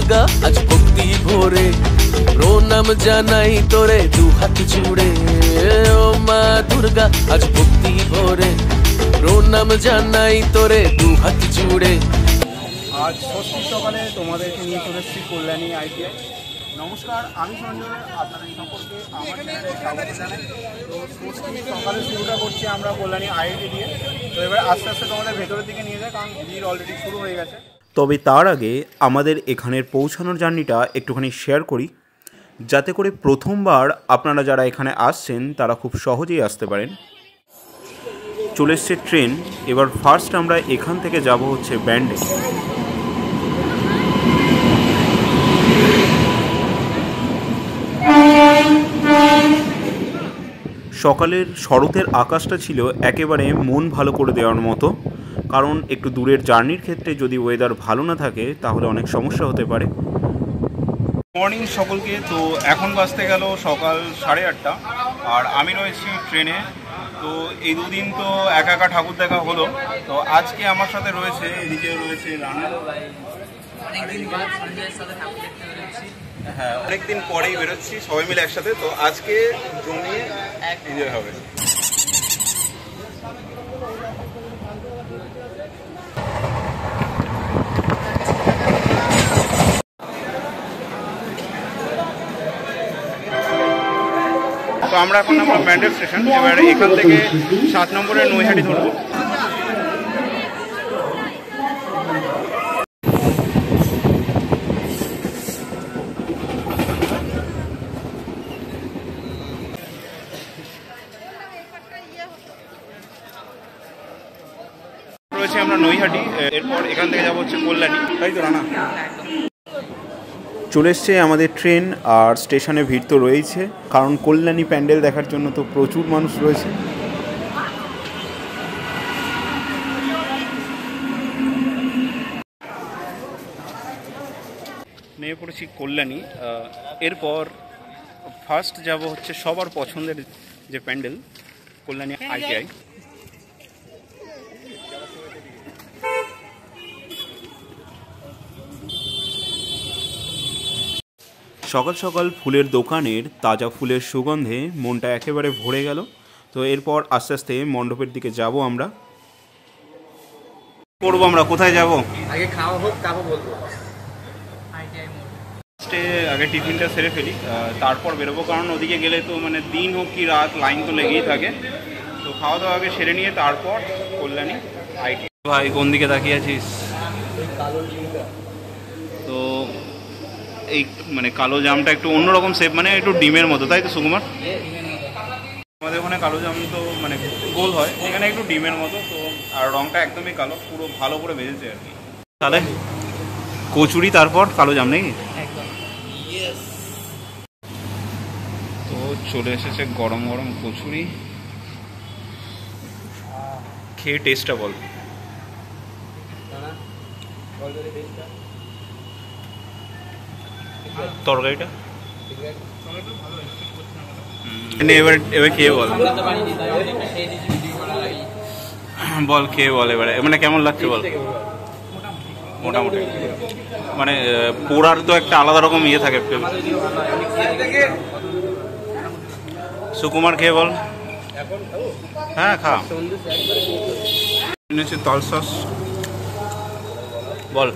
দুর্গা আজ ভক্তি ভরে প্রণাম জানাই তোরে দু হাত জুড়ে। ও মা দুর্গা আজ ভক্তি ভরে প্রণাম জানাই তোরে দু হাত জুড়ে। আজ ষষ্ঠী সকালে তোমাদেরকে নিয়ে চলে এসেছি কল্যাণী ITI। নমস্কার, আমি সঞ্জয়, আপনাদের সকলকে আমার চ্যানেলে স্বাগত জানাই। তো ষষ্ঠী সকালে শুরুটা করছি আমরা কল্যাণী ITI দিয়ে। তো এবার আস্তে আস্তে তোমাদের ভেতরের দিকে নিয়ে যায়, কারণ ভিড় অলরেডি শুরু হয়ে গেছে। তবে তার আগে আমাদের এখানের পৌঁছানোর জার্নিটা একটুখানি শেয়ার করি, যাতে করে প্রথমবার আপনারা যারা এখানে আসছেন তারা খুব সহজেই আসতে পারেন। চলে এসছে ট্রেন। এবার ফার্স্ট আমরা এখান থেকে যাব হচ্ছে ব্যান্ডে। সকালের শরতের আকাশটা ছিল একেবারে মন ভালো করে দেওয়ার মতো, কারণ একটু দূরের জার্নির ক্ষেত্রে যদি ওয়েদার ভালো না থাকে তাহলে অনেক সমস্যা হতে পারে। মর্নিং সকলকে। তো এখন বাজতে গেল সকাল 8:30, আর আমি রয়েছি ট্রেনে। তো এই দুদিন তো একা একা ঠাকুর দেখা হলো। তো আজকে আমার সাথে রয়েছে, এদিকে রয়েছে রানা। হ্যাঁ, অনেকদিন পরেই বেরোচ্ছি সবাই মিলে একসাথে। তো আজকে জমিয়ে এনজয় হবে। তো আমরা এখন নামলাম ব্যান্ডেল স্টেশন। এবার এখান থেকে 7 নম্বরের নৈহাটি ধরবো। রয়েছে আমরা নৈহাটি, এরপর এখান থেকে যাবো হচ্ছে কল্যাণী। তাই তো রানা? চলে এসছে আমাদের ট্রেন, আর স্টেশনে ভিড় তো রয়েছে, কারণ কল্যাণী প্যান্ডেল দেখার জন্য তো প্রচুর মানুষ রয়েছে। নেমে পড়েছি কল্যাণী। এরপর ফার্স্ট যাব হচ্ছে সবার পছন্দের যে প্যান্ডেল, কল্যাণী ITI। সকাল সকাল ফুলের দোকানের তাজা ফুলের সুগন্ধে মনটা একেবারে ভরে গেল। তো এরপর আস্তে আস্তে মণ্ডপের দিকে যাব আমরা। করবো আমরা কোথায় যাব? আগে খাওয়া হোক, তারপর বলবো। আগে টিফিনটা সেরে ফেলি, তারপর বেরোবো, কারণ ওদিকে গেলে তো মানে দিন হোক কি রাত লাইন তো লেগেই থাকে। তো খাওয়া দাওয়া আগে সেরে নিয়ে তারপর কল্যাণী ITI। ভাই কোন দিকে তাকিয়ে আছিস? তো এই মানে কালো জামটা একটু অন্যরকম শেপ, মানে একটু ডিমের মতো, তাই তো সুকুমার? আমাদের ওখানে কালো জাম তো মানে গোল হয়, এখানে একটু ডিমের মতো। তো আর রংটা একদমই কালো, পুরো ভালো করে ভেজেছে আর কি। তাহলে কচুরি, তারপর কালো জাম নাকি? তো চলে এসেছে গরম গরম কচুরি। খেয়ে টেস্টটা বল। তরকারিটা এবার খেয়ে বল, বল খেয়ে বল এবারে, মানে কেমন লাগছে বল? মোটামুটি মানে পোড়ার তো একটা আলাদা রকম ইয়ে থাকে। সুকুমার খেয়ে বল। হ্যাঁ খা। তল সস বল।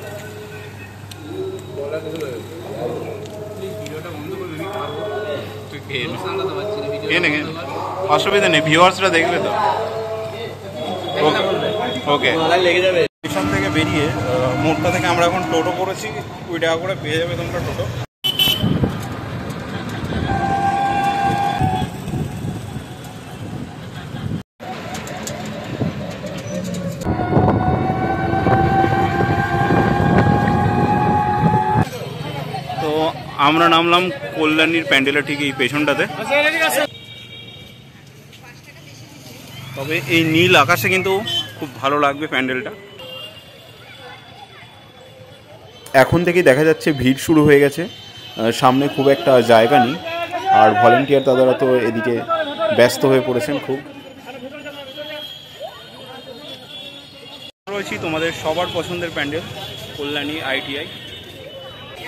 অসুবিধা নেই, ভিউয়ার্সরা দেখবে তো। ওকে, স্টেশন থেকে বেরিয়ে মোড়টা থেকে আমরা এখন টোটো করেছি, 20 টাকা করে পেয়ে যাবে তোমরা টোটো। তো আমরা নামলাম কল্যাণীর প্যান্ডেলের ঠিক এই পেছনটাতে। তবে এই নীল আকাশে কিন্তু খুব ভালো লাগবে প্যান্ডেলটা। এখন থেকেই দেখা যাচ্ছে ভিড় শুরু হয়ে গেছে, সামনে খুব একটা জায়গা নেই, আর ভলেন্টিয়ার দাদারা তো এদিকে ব্যস্ত হয়ে পড়েছেন খুব। রয়েছি তোমাদের সবার পছন্দের প্যান্ডেল কল্যাণী ITI।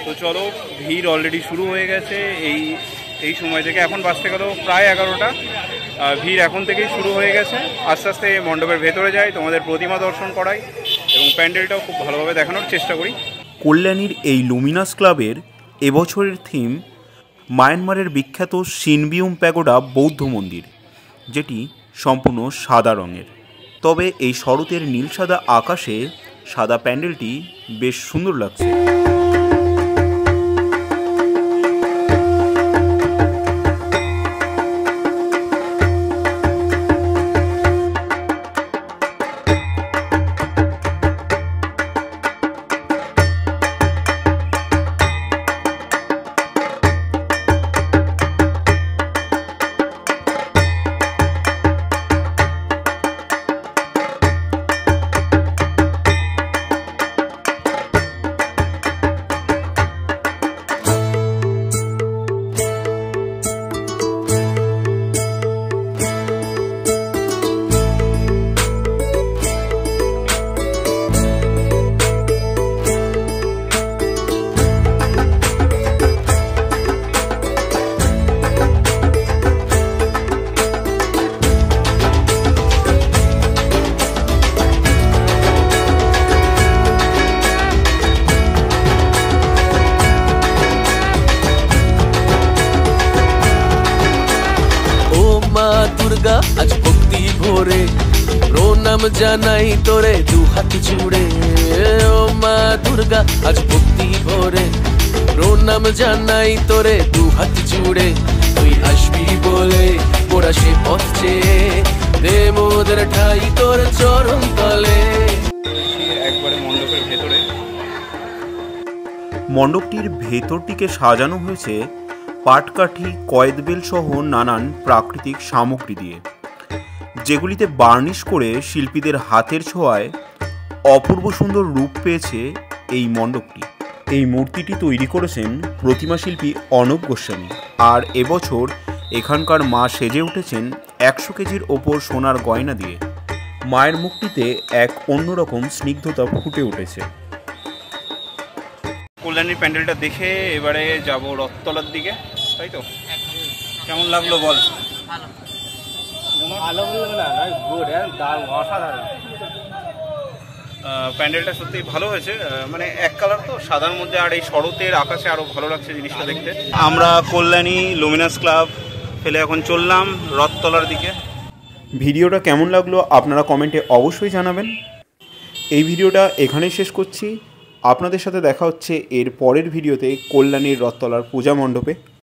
তো চলো, ভিড় অলরেডি শুরু হয়ে গেছে এই সময় থেকে। এখন বাজতে গেল প্রায় 11টা। ভিড় এখন থেকেই শুরু হয়ে গেছে। আস্তে আস্তে মণ্ডপের ভেতরে যাই, তোমাদের প্রতিমা দর্শন করাই এবং প্যান্ডেলটাও খুব ভালোভাবে দেখানোর চেষ্টা করি। কল্যাণীর এই লুমিনাস ক্লাবের এবছরের থিম মায়ানমারের বিখ্যাত সিনবিউম প্যাগোডা বৌদ্ধ মন্দির, যেটি সম্পূর্ণ সাদা রঙের। তবে এই শরতের নীল সাদা আকাশে সাদা প্যান্ডেলটি বেশ সুন্দর লাগছে। আজ ভক্তি ভরে প্রণাম জানাই তোরে দু হাত জুড়ে। ও মা দুর্গা আজ ভক্তি ভরে প্রণাম জানাই তোরে দু হাত জুড়ে। তুই আসবি বলে ওরা সে পথ চেয়ে দে মোদের ঠাই তোর চরণ তলে। একবারে মণ্ডপের ভেতরে, মণ্ডপটির ভেতরটিকে সাজানো হয়েছে পাটকাঠি, কয়েদবেল সহ নানান প্রাকৃতিক সামগ্রী দিয়ে, যেগুলিতে বার্নিশ করে শিল্পীদের হাতের ছোঁয়ায় অপূর্ব সুন্দর রূপ পেয়েছে এই মণ্ডপটি। এই মূর্তিটি তৈরি করেছেন প্রতিমা শিল্পী অর্ণব গোস্বামী। আর এবছর এখানকার মা সেজে উঠেছেন 100 কেজির ওপর সোনার গয়না দিয়ে। মায়ের মুখটিতে এক অন্যরকম স্নিগ্ধতা ফুটে উঠেছে। কল্যাণীর প্যান্ডেলটা দেখে এবারে যাব রথতলার দিকে, তাই তো? কেমন লাগলো বল? প্যান্ডেলটা সত্যি ভালো হয়েছে, মানে এক কালার তো সাদার মধ্যে, আর এই শরতের আকাশে আরো ভালো লাগছে জিনিসটা দেখতে। আমরা কল্যাণী লুমিনাস ক্লাব ফেলে এখন চললাম রথতলার দিকে। ভিডিওটা কেমন লাগলো আপনারা কমেন্টে অবশ্যই জানাবেন। এই ভিডিওটা এখানেই শেষ করছি। আপনাদের সাথে দেখা হচ্ছে এর পরের ভিডিওতে কল্যাণীর রথতলার পূজা মণ্ডপে।